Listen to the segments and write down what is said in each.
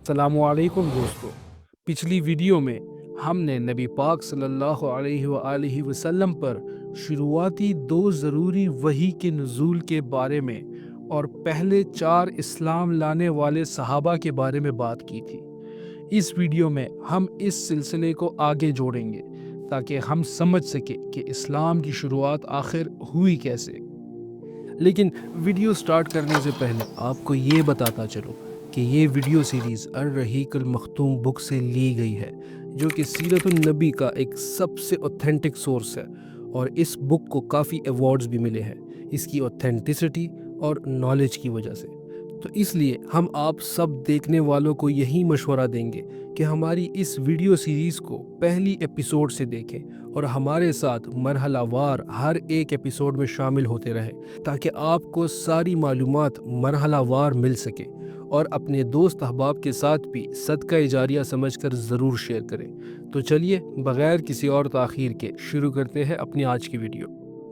السلام علیکم دوستو، پچھلی ویڈیو میں ہم نے نبی پاک صلی اللہ علیہ وآلہ وسلم پر شروعاتی 2 ضروری وحی کے نزول کے بارے میں اور پہلے 4 اسلام لانے والے صحابہ کے بارے میں بات کی تھی۔ اس ویڈیو میں ہم اس سلسلے کو آگے جوڑیں گے تاکہ ہم سمجھ سکیں کہ اسلام کی شروعات آخر ہوئی کیسے۔ لیکن ویڈیو سٹارٹ کرنے سے پہلے آپ کو یہ بتاتا چلوں کہ یہ ویڈیو سیریز الرحیق المختوم بک سے لی گئی ہے، جو کہ سیرت النبی کا ایک سب سے اوتھینٹک سورس ہے، اور اس بک کو کافی ایوارڈز بھی ملے ہیں اس کی اوتھینٹسٹی اور نالج کی وجہ سے۔ تو اس لیے ہم آپ سب دیکھنے والوں کو یہی مشورہ دیں گے کہ ہماری اس ویڈیو سیریز کو پہلی ایپیسوڈ سے دیکھیں اور ہمارے ساتھ مرحلہ وار ہر ایک ایپیسوڈ میں شامل ہوتے رہیں تاکہ آپ کو ساری معلومات مرحلہ وار مل سکے، اور اپنے دوست احباب کے ساتھ بھی صدقہ جاریہ سمجھ کر ضرور شیئر کریں۔ تو چلیے بغیر کسی اور تاخیر کے شروع کرتے ہیں اپنی آج کی ویڈیو۔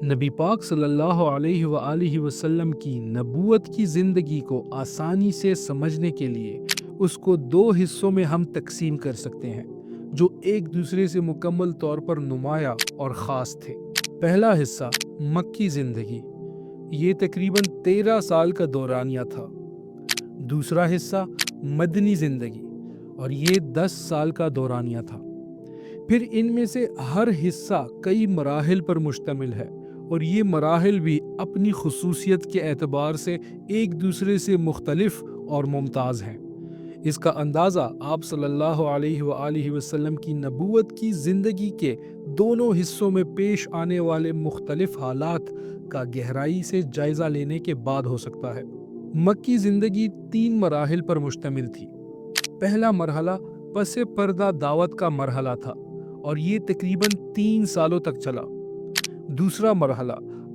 نبی پاک صلی اللہ علیہ وآلہ وسلم کی نبوت کی زندگی کو آسانی سے سمجھنے کے لیے اس کو 2 حصوں میں ہم تقسیم کر سکتے ہیں، جو ایک دوسرے سے مکمل طور پر نمایاں اور خاص تھے۔ پہلا حصہ مکی زندگی، یہ تقریباً 13 سال کا دورانیہ تھا۔ دوسرا حصہ مدنی زندگی، اور یہ 10 سال کا دورانیہ تھا۔ پھر ان میں سے ہر حصہ کئی مراحل پر مشتمل ہے، اور یہ مراحل بھی اپنی خصوصیت کے اعتبار سے ایک دوسرے سے مختلف اور ممتاز ہیں۔ اس کا اندازہ آپ صلی اللہ علیہ وآلہ وسلم کی نبوت کی زندگی کے دونوں حصوں میں پیش آنے والے مختلف حالات کا گہرائی سے جائزہ لینے کے بعد ہو سکتا ہے۔ مکی زندگی 3 مراحل پر مشتمل تھی۔ پہلا مرحلہ پس پردہ دعوت کا مرحلہ تھا، اور یہ تقریباً 3 سالوں تک چلا۔ دوسرا مرحلہ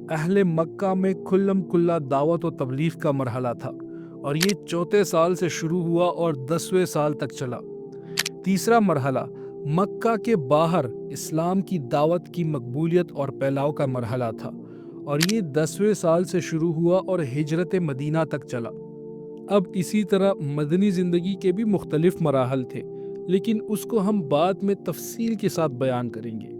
اہل مکہ میں کھلم کھلا دعوت و تبلیغ کا مرحلہ تھا، اور یہ 4 سال سے شروع ہوا اور 10ویں سال تک چلا۔ تیسرا مرحلہ مکہ کے باہر اسلام کی دعوت کی مقبولیت اور پھیلاؤ کا مرحلہ تھا، اور یہ 10ویں سال سے شروع ہوا اور ہجرت مدینہ تک چلا۔ اب اسی طرح مدنی زندگی کے بھی مختلف مراحل تھے، لیکن اس کو ہم بعد میں تفصیل کے ساتھ بیان کریں گے۔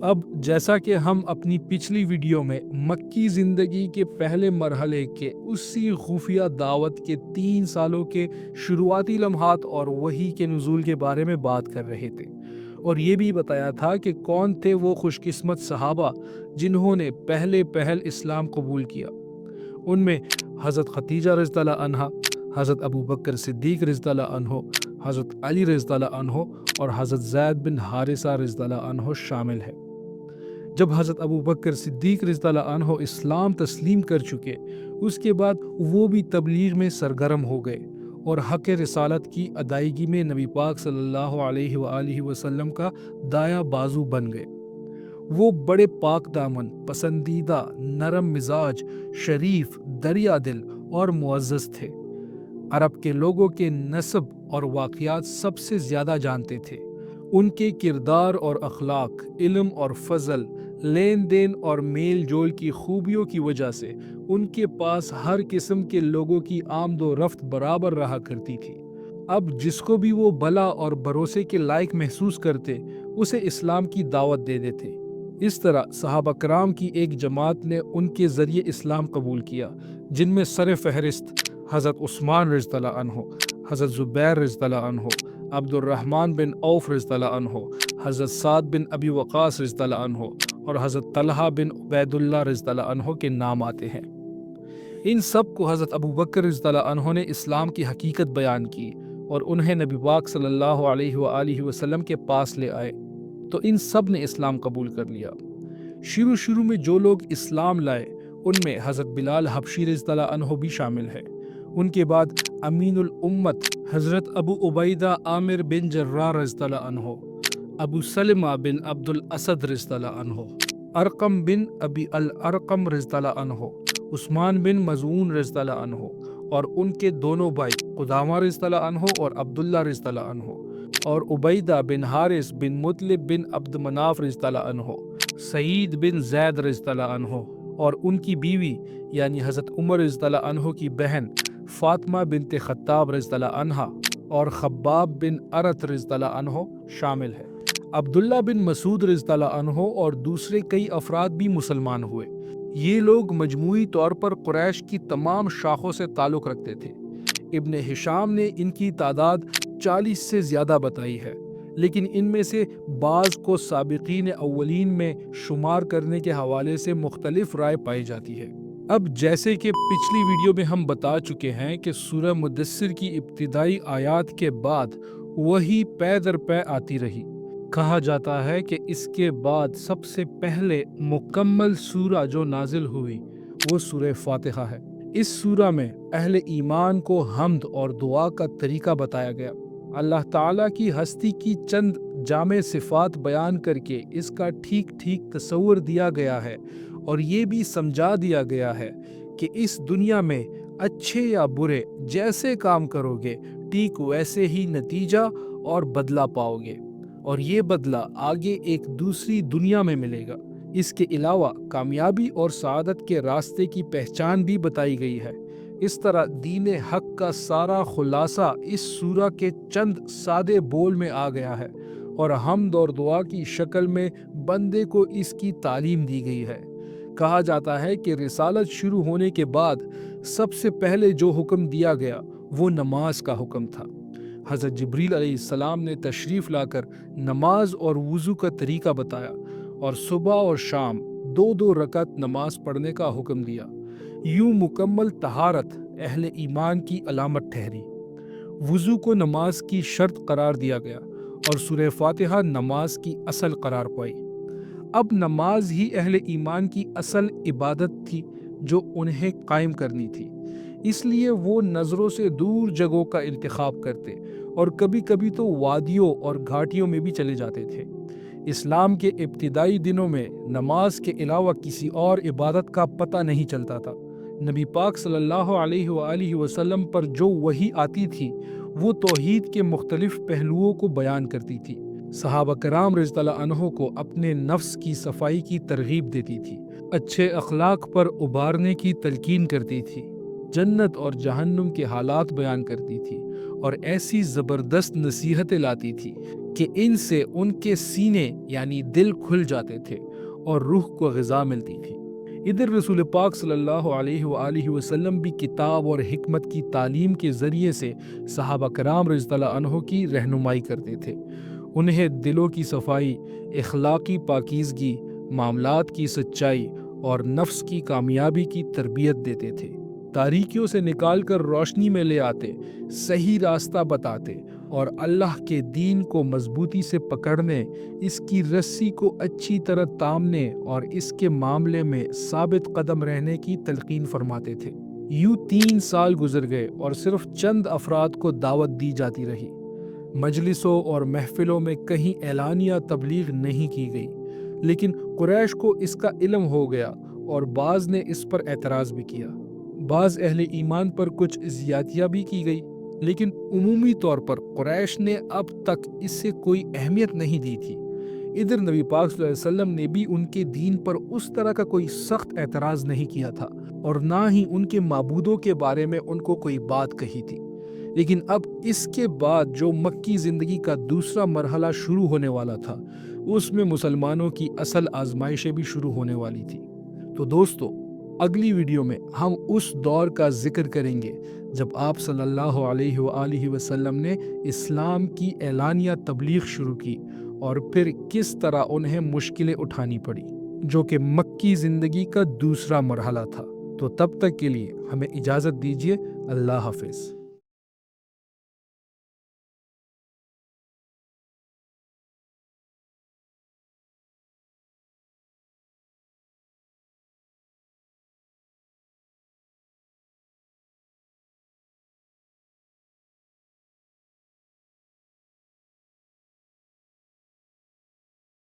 اب جیسا کہ ہم اپنی پچھلی ویڈیو میں مکی زندگی کے پہلے مرحلے کے اسی خفیہ دعوت کے 3 سالوں کے شروعاتی لمحات اور وحی کے نزول کے بارے میں بات کر رہے تھے، اور یہ بھی بتایا تھا کہ کون تھے وہ خوش قسمت صحابہ جنہوں نے پہل اسلام قبول کیا۔ ان میں حضرت خدیجہ رضی اللہ عنہا، حضرت ابو بکر صدیق رضی اللہ عنہ، حضرت علی رضی اللہ عنہ اور حضرت زید بن حارثہ رضی اللہ عنہ شامل ہیں۔ جب حضرت ابو بکر صدیق رضی اللہ عنہ اسلام تسلیم کر چکے، اس کے بعد وہ بھی تبلیغ میں سرگرم ہو گئے اور حق رسالت کی ادائیگی میں نبی پاک صلی اللہ علیہ وآلہ وسلم کا دایاں بازو بن گئے۔ وہ بڑے پاک دامن، پسندیدہ، نرم مزاج، شریف، دریا دل اور معزز تھے۔ عرب کے لوگوں کے نسب اور واقعات سب سے زیادہ جانتے تھے۔ ان کے کردار اور اخلاق، علم اور فضل، لین دین اور میل جول کی خوبیوں کی وجہ سے ان کے پاس ہر قسم کے لوگوں کی آمد و رفت برابر رہا کرتی تھی۔ اب جس کو بھی وہ بھلا اور بھروسے کے لائق محسوس کرتے، اسے اسلام کی دعوت دے دیتے۔ اس طرح صحابہ کرام کی ایک جماعت نے ان کے ذریعے اسلام قبول کیا، جن میں سر فہرست حضرت عثمان رضی اللہ عنہ، حضرت زبیر رضی اللہ عنہ، عبد الرحمن بن عوف رضی اللہ عنہ، حضرت سعد بن ابی وقاص رضی اللہ عنہ اور حضرت طلحہ بن عبید اللہ رضی اللہ عنہ کے نام آتے ہیں۔ ان سب کو حضرت ابو بکر رضی اللہ عنہ نے اسلام کی حقیقت بیان کی اور انہیں نبی پاک صلی اللہ علیہ وآلہ وسلم کے پاس لے آئے، تو ان سب نے اسلام قبول کر لیا۔ شروع میں جو لوگ اسلام لائے ان میں حضرت بلال حبشی رضی اللہ عنہ بھی شامل ہے۔ ان کے بعد امین الامت حضرت ابو عبیدہ عامر بن جراح رضی اللہ عنہ، ابو سلمہ بن عبد الاسد رضی اللہ عنہ، ارقم بن ابی الارقم رضی اللہ عنہ، عثمان بن مظعون رضی اللہ عنہ اور ان کے دونوں بھائی قدامہ رضی اللہ عنہ اور عبداللہ رضی اللہ عنہ، اور عبیدہ بن حارث بن مطلب بن عبد مناف رضی اللہ عنہ، سعید بن زید رضی اللہ عنہ اور ان کی بیوی یعنی حضرت عمر رضی اللہ عنہ کی بہن فاطمہ بنت خطاب رضی اللہ عنہا، اور خباب بن ارت رضی اللہ عنہ شامل ہے۔ عبداللہ بن مسعود رضی اللہ عنہ اور دوسرے کئی افراد بھی مسلمان ہوئے۔ یہ لوگ مجموعی طور پر قریش کی تمام شاخوں سے تعلق رکھتے تھے۔ ابن ہشام نے ان کی تعداد 40 سے زیادہ بتائی ہے، لیکن ان میں سے بعض کو سابقین اولین میں شمار کرنے کے حوالے سے مختلف رائے پائی جاتی ہے۔ اب جیسے کہ پچھلی ویڈیو میں ہم بتا چکے ہیں کہ سورہ مدثر کی ابتدائی آیات کے بعد وہی پے در پے آتی رہی۔ کہا جاتا ہے کہ اس کے بعد سب سے پہلے مکمل سورہ جو نازل ہوئی وہ سورہ فاتحہ ہے۔ اس سورہ میں اہل ایمان کو حمد اور دعا کا طریقہ بتایا گیا۔ اللہ تعالیٰ کی ہستی کی چند جامع صفات بیان کر کے اس کا ٹھیک ٹھیک تصور دیا گیا ہے، اور یہ بھی سمجھا دیا گیا ہے کہ اس دنیا میں اچھے یا برے جیسے کام کرو گے ٹھیک ویسے ہی نتیجہ اور بدلہ پاؤ گے، اور یہ بدلہ آگے ایک دوسری دنیا میں ملے گا۔ اس کے علاوہ کامیابی اور سعادت کے راستے کی پہچان بھی بتائی گئی ہے۔ اس طرح دین حق کا سارا خلاصہ اس سورہ کے چند سادے بول میں آ گیا ہے، اور حمد اور دعا کی شکل میں بندے کو اس کی تعلیم دی گئی ہے۔ کہا جاتا ہے کہ رسالت شروع ہونے کے بعد سب سے پہلے جو حکم دیا گیا وہ نماز کا حکم تھا۔ حضرت جبریل علیہ السلام نے تشریف لا کر نماز اور وضو کا طریقہ بتایا، اور صبح اور شام 2 رکعت نماز پڑھنے کا حکم دیا۔ یوں مکمل طہارت اہل ایمان کی علامت ٹھہری۔ وضو کو نماز کی شرط قرار دیا گیا، اور سورہ فاتحہ نماز کی اصل قرار پائی۔ اب نماز ہی اہل ایمان کی اصل عبادت تھی جو انہیں قائم کرنی تھی، اس لیے وہ نظروں سے دور جگہوں کا انتخاب کرتے، اور کبھی کبھی تو وادیوں اور گھاٹیوں میں بھی چلے جاتے تھے۔ اسلام کے ابتدائی دنوں میں نماز کے علاوہ کسی اور عبادت کا پتہ نہیں چلتا تھا۔ نبی پاک صلی اللہ علیہ وآلہ وسلم پر جو وحی آتی تھی وہ توحید کے مختلف پہلوؤں کو بیان کرتی تھی۔ صحابہ کرام رضی اللہ عنہ کو اپنے نفس کی صفائی کی ترغیب دیتی تھی، اچھے اخلاق پر ابھارنے کی تلقین کرتی تھی، جنت اور جہنم کے حالات بیان کرتی تھی، اور ایسی زبردست نصیحتیں لاتی تھی کہ ان سے ان کے سینے یعنی دل کھل جاتے تھے اور روح کو غذا ملتی تھی۔ ادھر رسول پاک صلی اللہ علیہ وآلہ وسلم بھی کتاب اور حکمت کی تعلیم کے ذریعے سے صحابہ کرام رضی اللہ عنہ کی رہنمائی کرتے تھے۔ انہیں دلوں کی صفائی، اخلاقی پاکیزگی، معاملات کی سچائی اور نفس کی کامیابی کی تربیت دیتے تھے۔ تاریکیوں سے نکال کر روشنی میں لے آتے، صحیح راستہ بتاتے، اور اللہ کے دین کو مضبوطی سے پکڑنے، اس کی رسی کو اچھی طرح تامنے اور اس کے معاملے میں ثابت قدم رہنے کی تلقین فرماتے تھے۔ یوں 3 سال گزر گئے اور صرف چند افراد کو دعوت دی جاتی رہی۔ مجلسوں اور محفلوں میں کہیں اعلانیہ تبلیغ نہیں کی گئی، لیکن قریش کو اس کا علم ہو گیا اور بعض نے اس پر اعتراض بھی کیا۔ بعض اہل ایمان پر کچھ زیادتیاں بھی کی گئی، لیکن عمومی طور پر قریش نے اب تک اس سے کوئی اہمیت نہیں دی تھی۔ ادھر نبی پاک صلی اللہ علیہ وسلم نے بھی ان کے دین پر اس طرح کا کوئی سخت اعتراض نہیں کیا تھا، اور نہ ہی ان کے معبودوں کے بارے میں ان کو کوئی بات کہی تھی۔ لیکن اب اس کے بعد جو مکی زندگی کا دوسرا مرحلہ شروع ہونے والا تھا، اس میں مسلمانوں کی اصل آزمائشیں بھی شروع ہونے والی تھی۔ تو دوستو، اگلی ویڈیو میں ہم اس دور کا ذکر کریں گے جب آپ صلی اللہ علیہ وآلہ وسلم نے اسلام کی اعلانیہ تبلیغ شروع کی، اور پھر کس طرح انہیں مشکلیں اٹھانی پڑی، جو کہ مکی زندگی کا دوسرا مرحلہ تھا۔ تو تب تک کے لیے ہمیں اجازت دیجیے۔ اللہ حافظ۔